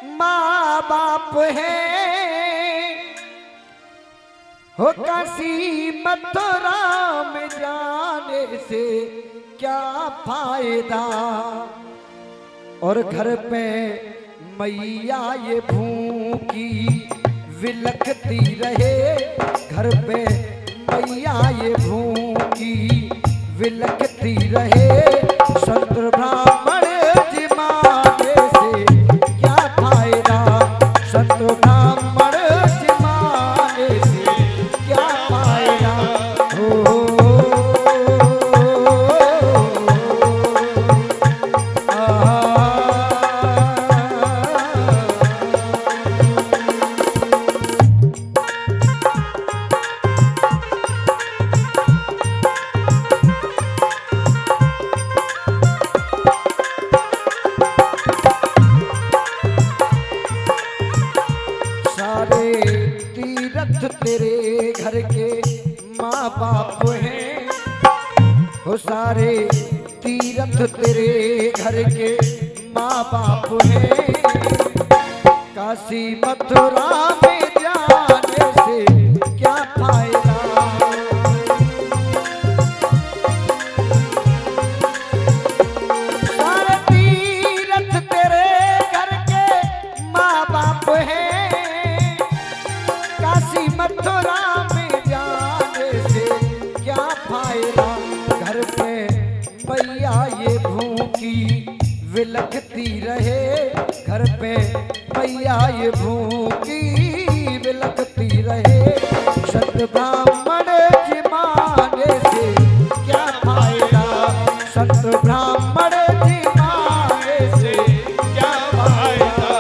माँ बाप है हो काशी मथुरा में जाने से क्या फायदा। और घर पे मैया ये भूखी विलखती रहे, घर पे मैया ये भूखी विलखती रहे। संत ब्राह्मण जिमाने से क्या फायदा, संत ब्राह्मण जिमाने से क्या फायदा। हो तेरे घर के माँ बाप हैं हो, सारे तीर्थ तेरे घर के माँ बाप हैं। काशी मथुरा में जाने से क्या फायदा। सारे तीर्थ तेरे घर के माँ बाप हैं, काशी मथुरा में जाने से क्या फायदा। घर पे मैया ये भूखी विलखती रहे, घर पे मैया ये भूखी विलखती रहे। संत ब्राह्मण जिमाने से क्या फायदा, संत ब्राह्मण जिमाने से क्या फायदा।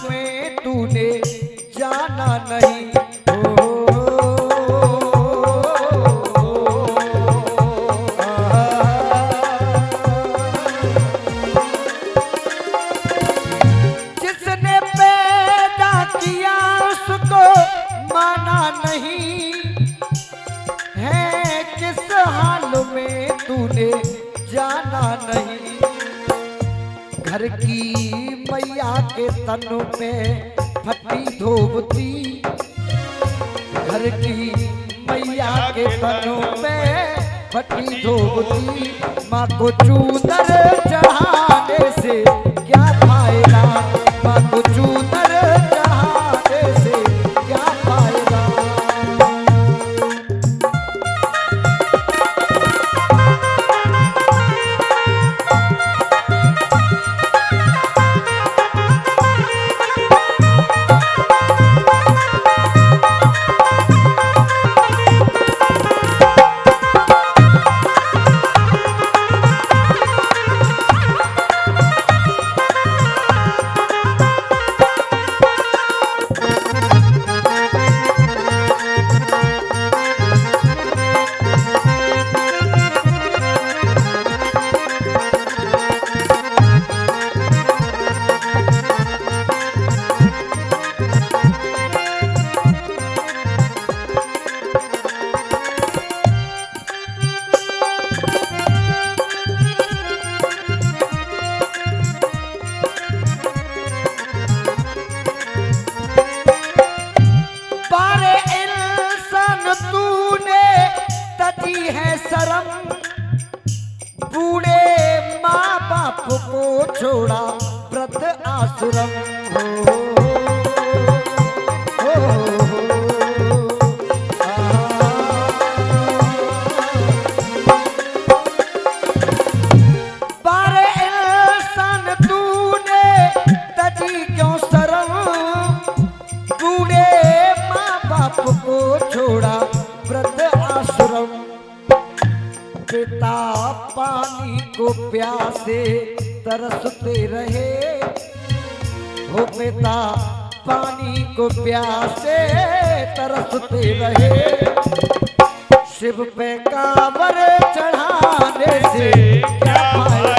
में तूने जाना नहीं जिसने पैदा किया उसको माना नहीं है, किस हाल में तूने जाना नहीं। घर की मैया के तन पे फटी धोबती, घर की मैया के तन पे फटी धोबती। माँ को चूदर चढ़ाने से क्या फायदा, माँ को चूदर चढ़ाने से क्या फायदा। बूढ़े माँ बाप को छोड़ा वृद्ध आश्रम हो। पानी को प्यासे तरसते रहे, हो पिता पानी को प्यासे तरसते रहे। शिव पे कांवर चढ़ाने से क्या फायदा।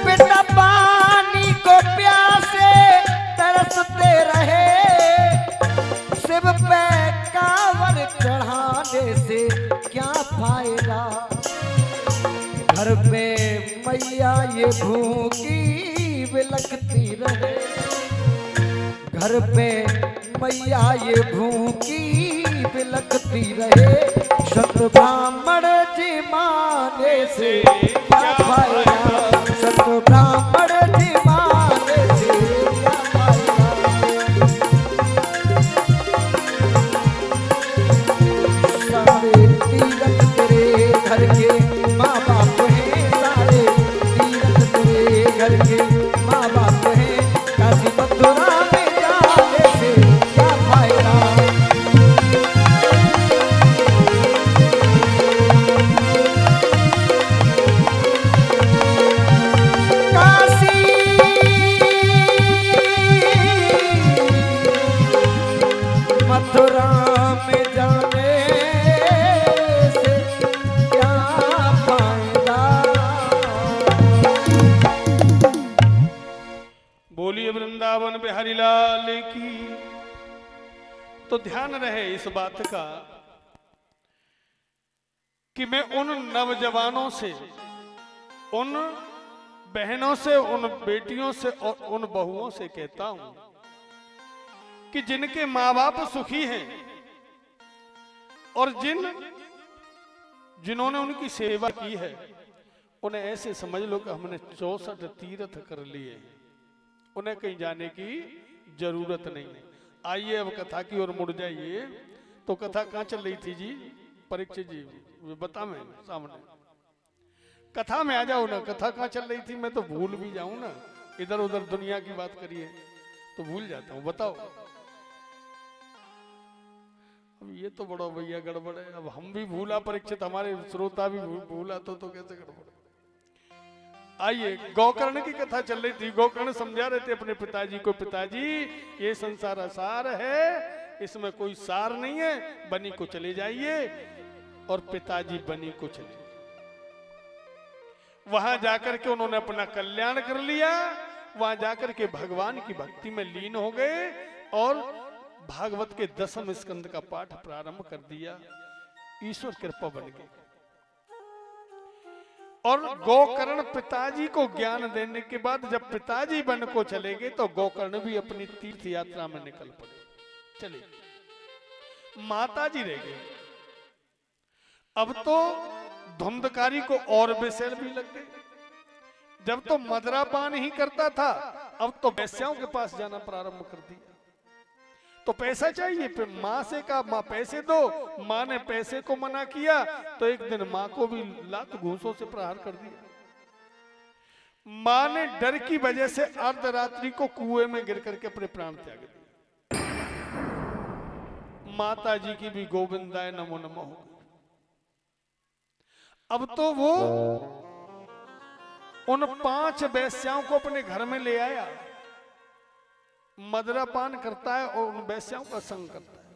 पिता पानी को प्यासे तरसते रहे, शिव पे कांवर चढ़ाने से क्या फायदा। घर पे मैया ये भूखी बिलखती रहे, घर पे मैया ये भूखी बिलखती रहे। शत ब्राह्मण जी माने से क्या फायदा, शत ब्राह्मण जी माने से क्या फायदा। सारे तीरथ तेरे घर के माँ बाप हैं, सारे तीरथ तेरे घर के माँ बाप हैं। काशी मथुरा में जाने से क्या फायदा। काशी मथुरा में जाने से क्या फायदा। बोलिए वृंदावन बिहारी लाल की। तो ध्यान रहे इस बात का कि मैं उन नौजवानों से, उन बहनों से, उन बेटियों से और उन बहुओं से कहता हूं कि जिनके माँ बाप सुखी हैं और जिन्होंने उनकी सेवा की है, उन्हें ऐसे समझ लो कि हमने 64 तीर्थ कर लिए, उन्हें कहीं जाने की जरूरत नहीं है। आइए अब कथा की ओर मुड़ जाइए। तो कथा कहाँ चल रही थी जी परीक्षित जी, बता मैं सामने कथा में आ जाओ ना। कथा कहाँ चल रही थी, मैं तो भूल भी जाऊं ना, इधर उधर दुनिया की बात करिए तो भूल जाता हूं। बताओ, अब ये तो बड़ा भैया गड़बड़ है। अब हम भी भूला परीक्षित, हमारे श्रोता भी भूला तो कैसे गड़बड़। आइए, गोकर्ण की कथा चल रही थी। गोकर्ण समझा रहे थे अपने पिताजी को, पिताजी ये संसार असार है, इसमें कोई सार नहीं है, बनी को चले जाइए। और पिताजी बनी को चले, वहां जाकर के उन्होंने अपना कल्याण कर लिया। वहां जाकर के भगवान की भक्ति में लीन हो गए और भागवत के 10वें स्कंद का पाठ प्रारंभ कर दिया। ईश्वर कृपा बन गई। और गोकर्ण पिताजी को ज्ञान देने के बाद जब पिताजी वन को चले गए तो गोकर्ण भी अपनी तीर्थ यात्रा में निकल पड़े। चले, माता जी रह गई। अब तो धुंधकारी को और बेसैर भी लग गए। जब तो मदरापान ही करता था, अब तो वैश्याओं के पास जाना प्रारंभ कर दिया। तो पैसा चाहिए, फिर माँ से कहा माँ पैसे दो। माँ ने पैसे को मना किया तो एक दिन माँ को भी लात घूंसों से प्रहार कर दिया। माँ ने डर की वजह से अर्धरात्रि को कुएं में गिर करके अपने प्राण त्याग दिए। माता जी की भी गोविंदाय नमो नमः हो। अब तो वो उन 5 वैश्याओं को अपने घर में ले आया। मदरापान करता है और उन वैश्याओं का संग करता है।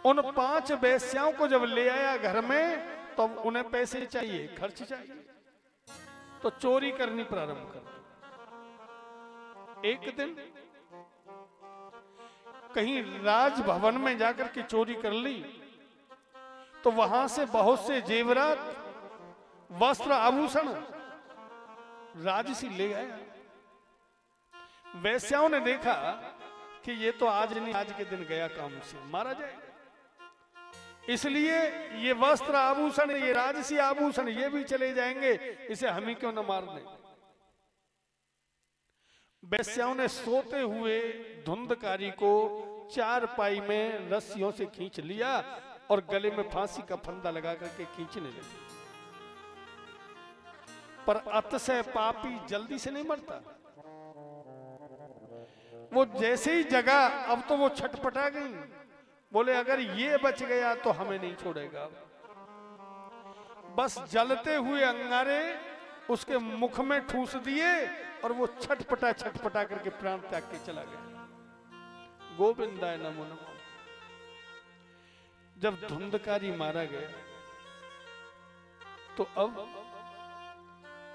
उन 5 वैश्याओं को जब ले आया घर में तो उन्हें पैसे चाहिए, खर्च चाहिए, तो चोरी करनी प्रारंभ कर। एक दिन कहीं राजभवन में जाकर के चोरी कर ली तो वहां से बहुत से जेवरात, वस्त्र, आभूषण राजसी ले गया। वैश्याओं ने देखा कि ये तो आज नहीं, आज के दिन गया काम से, मारा जाएगा। इसलिए ये वस्त्र आभूषण, ये राजसी आभूषण, ये भी चले जाएंगे, इसे हम ही क्यों न मार दें। वैश्याओं ने सोते हुए धुंधकारी को चारपाई में रस्सियों से खींच लिया और गले में फांसी का फंदा लगा करके खींचने लगे। पर अत से पापी जल्दी से नहीं मरता। वो जैसे ही जगा, अब तो वो छटपटा गई, बोले अगर ये बच गया तो हमें नहीं छोड़ेगा। बस जलते हुए अंगारे उसके मुख में ठूस दिए और वो छटपटा छटपटा करके प्राण त्याग के चला गया। गोविंदाय नमो नमः। जब धुंधकारी मारा गया तो अब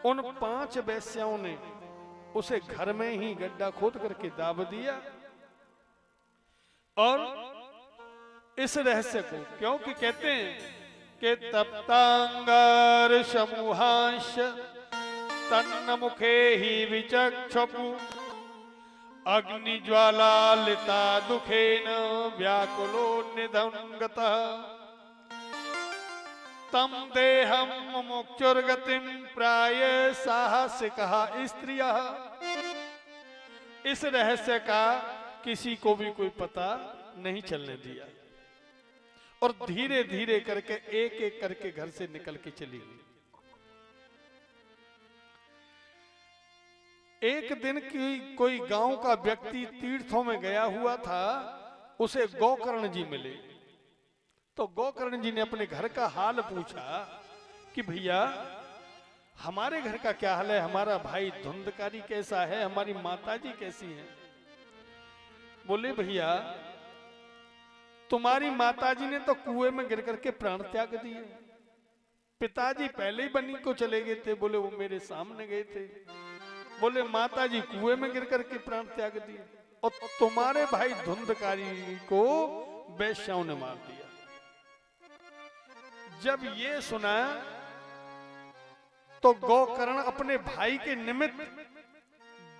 उन 5 वेश्याओं ने उसे घर में ही गड्ढा खोद करके दाब दिया और इस रहस्य को, क्योंकि कहते हैं कि तप्तांगार समूहांश तन्न मुखे ही विचक्षपु अग्नि ज्वालालिता दुखेन व्याकुलो निधंगतः तम देहम मुमुक्षुर्गतिम प्राय साहसिकः स्त्रियः। इस रहस्य का किसी को भी कोई पता नहीं चलने दिया और धीरे धीरे करके एक एक करके घर से निकल के चली गई। एक दिन की कोई गांव का व्यक्ति तीर्थों में गया हुआ था, उसे गोकर्ण जी मिले। तो गोकर्ण जी ने अपने घर का हाल पूछा कि भैया हमारे घर का क्या हाल है, हमारा भाई धुंधकारी कैसा है, हमारी माताजी कैसी हैं। बोले भैया तुम्हारी माताजी ने तो कुएं में गिर करके प्राण त्याग दिए, पिताजी पहले ही बनी को चले गए थे, बोले वो मेरे सामने गए थे, बोले माताजी कुएं में गिर करके प्राण त्याग दिए और तुम्हारे भाई धुंधकारी को वेश्याओं ने मार दिया। जब ये सुना तो गोकर्ण अपने भाई के निमित्त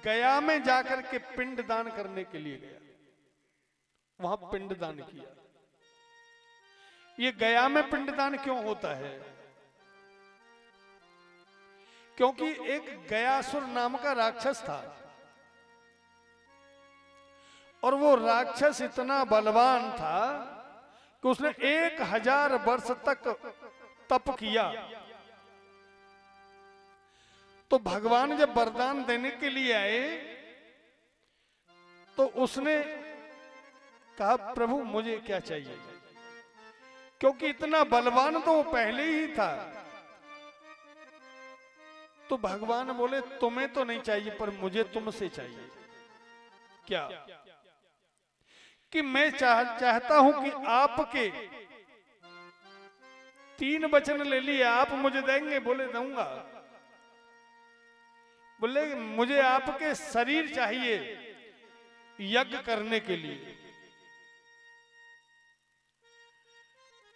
गया में जाकर के पिंड दान करने के लिए गया, वहां पिंड दान किया। ये गया में पिंड दान क्यों होता है? क्योंकि एक गयासुर नाम का राक्षस था और वो राक्षस इतना बलवान था कि उसने 1000 वर्ष तक तप किया। तो भगवान जब वरदान देने के लिए आए तो उसने कहा प्रभु मुझे क्या चाहिए, क्योंकि इतना बलवान तो वो पहले ही था। तो भगवान बोले तुम्हें तो नहीं चाहिए पर मुझे तुमसे चाहिए। क्या? कि मैं चाहता हूं कि आपके 3 वचन ले लिए, आप मुझे देंगे? बोले दूंगा। बोले मुझे आपके शरीर चाहिए यज्ञ करने के लिए।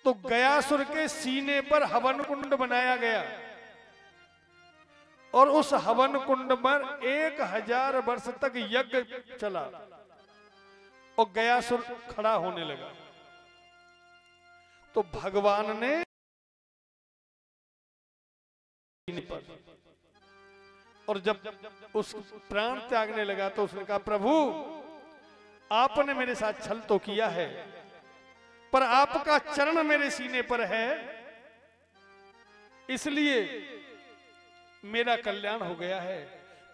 तो गयासुर के सीने पर हवन कुंड बनाया गया और उस हवन कुंड पर 1000 वर्ष तक यज्ञ चला और गयासुर खड़ा होने लगा। तो भगवान ने और जब उस प्राण त्यागने लगा तो उसने कहा प्रभु आपने मेरे साथ छल तो किया है पर आपका चरण मेरे सीने पर है, इसलिए मेरा कल्याण हो गया है।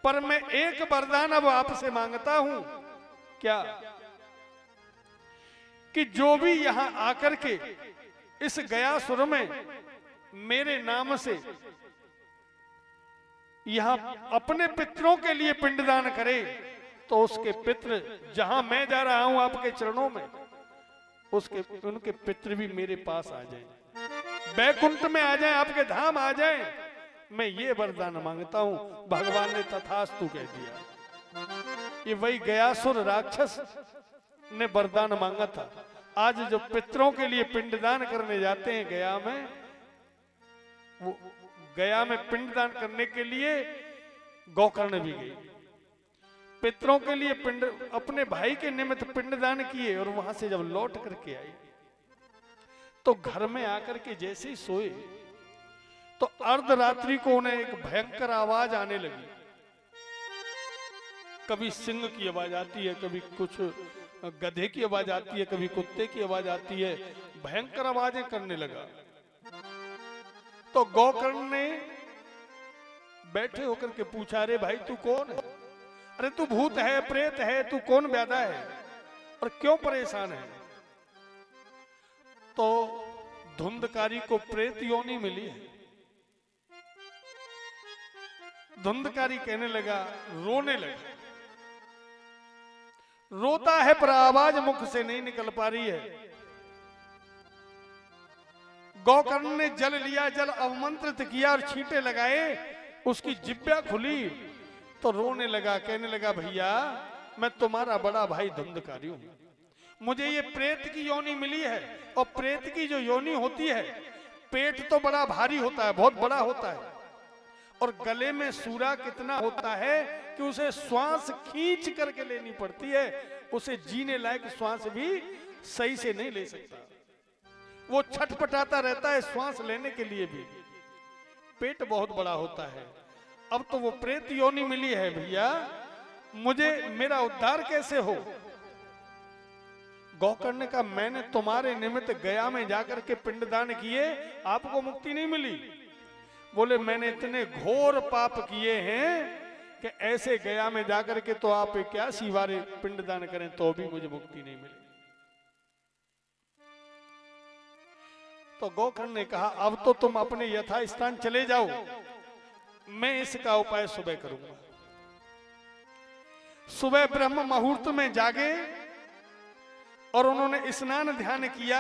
पर मैं एक वरदान अब आपसे मांगता हूं। क्या? कि जो भी यहां आकर के इस गयासुर में मेरे नाम से यहां अपने पितरों के लिए पिंडदान करे तो उसके पितृ जहां मैं जा रहा हूं आपके चरणों में, उनके पितृ भी मेरे पास आ जाएं, बैकुंठ में आ जाएं, आपके धाम आ जाएं। मैं ये वरदान मांगता हूं। भगवान ने तथास्तु कह दिया। ये वही गयासुर राक्षस ने वरदान मांगा था। आज जो पितरों के लिए पिंडदान करने जाते हैं गया में, वो गया में पिंडदान करने के लिए गोकर्ण भी गई। पितरों के लिए पिंड अपने भाई के निमित्त पिंडदान किए और वहां से जब लौट करके आई तो घर में आकर के जैसे ही सोए तो अर्धरात्रि को उन्हें एक भयंकर आवाज आने लगी। कभी सिंह की आवाज आती है, कभी कुछ गधे की आवाज आती है, कभी कुत्ते की आवाज आती है, भयंकर आवाजें करने लगा। तो गोकर्ण ने बैठे होकर के पूछा, अरे भाई तू कौन है? अरे तू भूत है, प्रेत है, तू कौन व्याधा है और क्यों परेशान है? तो धुंधकारी को प्रेत योनि मिली है। धुंधकारी कहने लगा, रोने लगा, रोता है पर आवाज मुख से नहीं निकल पा रही है। गोकर्ण ने जल लिया, जल अवमंत्रित किया और छींटे लगाए, उसकी जिब्या खुली तो रोने लगा, कहने लगा, भैया मैं तुम्हारा बड़ा भाई धुंधकारी हूं, मुझे ये प्रेत की योनि मिली है। और प्रेत की जो योनि होती है, पेट तो बड़ा भारी होता है, बहुत बड़ा होता है, और गले में सूरा कितना होता है कि उसे श्वास खींच करके लेनी पड़ती है, उसे जीने लायक श्वास भी सही से नहीं ले सकता, वो छटपटाता रहता है श्वास लेने के लिए भी, पेट बहुत बड़ा होता है। अब तो वो प्रेत योनि मिली है, भैया मुझे मेरा उद्धार कैसे हो? गोकर्ण ने कहा, मैंने तुम्हारे निमित्त गया में जाकर के पिंडदान किए, आपको मुक्ति नहीं मिली। बोले, मैंने इतने घोर पाप किए हैं कि ऐसे गया में जाकर के तो आप क्या सिवारे पिंडदान करें तो भी मुझे मुक्ति नहीं मिली। तो गोकर्ण ने कहा, अब तो तुम अपने यथा स्थान चले जाओ, मैं इसका उपाय सुबह करूंगा। सुबह ब्रह्म मुहूर्त में जागे और उन्होंने स्नान ध्यान किया।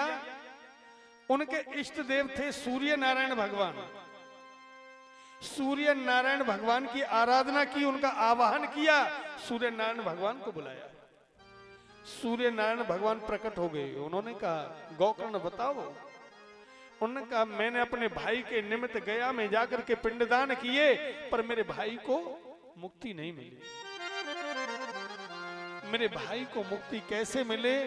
उनके इष्ट देव थे सूर्य नारायण भगवान। सूर्य नारायण भगवान की आराधना की, उनका आवाहन किया, सूर्य नारायण भगवान को बुलाया। सूर्य नारायण भगवान प्रकट हो गए। उन्होंने कहा, गोकर्ण बताओ। उन्होंने कहा, मैंने अपने भाई के निमित्त गया में जाकर के पिंडदान किए, पर मेरे भाई को मुक्ति नहीं मिली। मेरे भाई को मुक्ति कैसे मिले,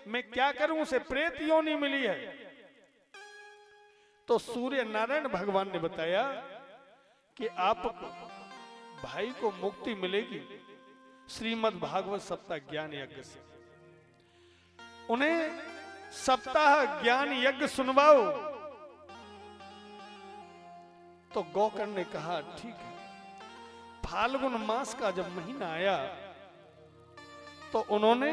मैं क्या करूं? उसे प्रेत योनि मिली है। तो सूर्य नारायण भगवान ने बताया कि आप भाई को मुक्ति मिलेगी श्रीमद् भागवत सप्ताह ज्ञान यज्ञ से। उन्हें सप्ताह ज्ञान यज्ञ सुनवाओ। तो गोकर्ण ने कहा, ठीक है। फाल्गुन मास का जब महीना आया तो उन्होंने